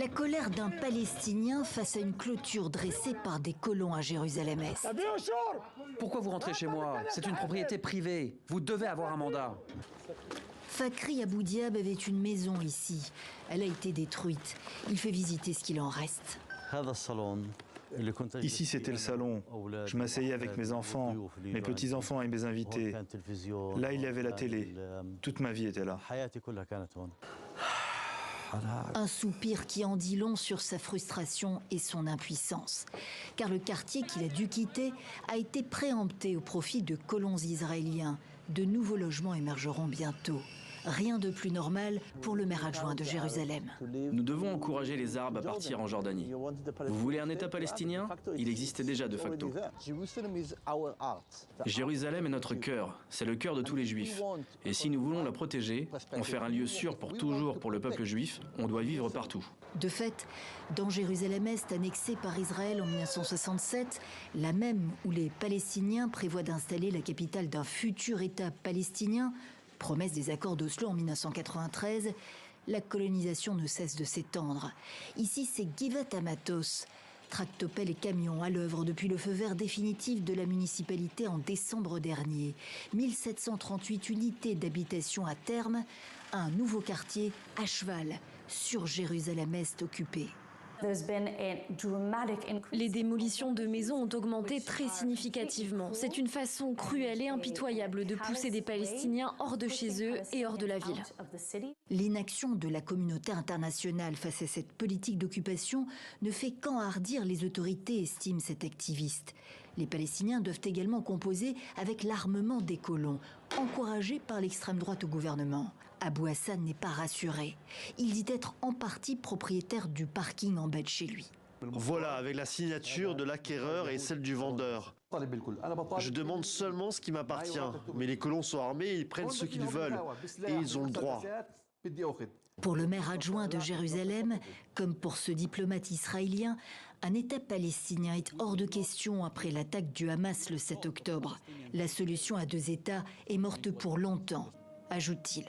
La colère d'un Palestinien face à une clôture dressée par des colons à Jérusalem-Est. Pourquoi vous rentrez chez moi? C'est une propriété privée. Vous devez avoir un mandat. Fakri Abou Diab avait une maison ici. Elle a été détruite. Il fait visiter ce qu'il en reste. Ici, c'était le salon. Je m'asseyais avec mes enfants, mes petits-enfants et mes invités. Là, il y avait la télé. Toute ma vie était là. Un soupir qui en dit long sur sa frustration et son impuissance. Car le quartier qu'il a dû quitter a été préempté au profit de colons israéliens. De nouveaux logements émergeront bientôt. Rien de plus normal pour le maire adjoint de Jérusalem. Nous devons encourager les Arabes à partir en Jordanie. Vous voulez un État palestinien? Il existait déjà de facto. Jérusalem est notre cœur, c'est le cœur de tous les Juifs. Et si nous voulons la protéger, en faire un lieu sûr pour toujours pour le peuple juif, on doit vivre partout. De fait, dans Jérusalem-Est, annexée par Israël en 1967, la même où les Palestiniens prévoient d'installer la capitale d'un futur État palestinien, promesse des accords d'Oslo en 1993, la colonisation ne cesse de s'étendre. Ici, c'est Givat Hamatos. Tractopelles et camions à l'œuvre depuis le feu vert définitif de la municipalité en décembre dernier. 1738 unités d'habitation à terme, un nouveau quartier à cheval sur Jérusalem-Est occupé. Les démolitions de maisons ont augmenté très significativement. C'est une façon cruelle et impitoyable de pousser des Palestiniens hors de chez eux et hors de la ville. L'inaction de la communauté internationale face à cette politique d'occupation ne fait qu'enhardir les autorités, estiment cet activiste. Les Palestiniens doivent également composer avec l'armement des colons, encouragé par l'extrême droite au gouvernement. Abou Hassan n'est pas rassuré. Il dit être en partie propriétaire du parking en bas de chez lui. Voilà, avec la signature de l'acquéreur et celle du vendeur. Je demande seulement ce qui m'appartient. Mais les colons sont armés, ils prennent ce qu'ils veulent. Et ils ont le droit. Pour le maire adjoint de Jérusalem, comme pour ce diplomate israélien, un État palestinien est hors de question après l'attaque du Hamas le 7 octobre. La solution à deux États est morte pour longtemps, ajoute-t-il.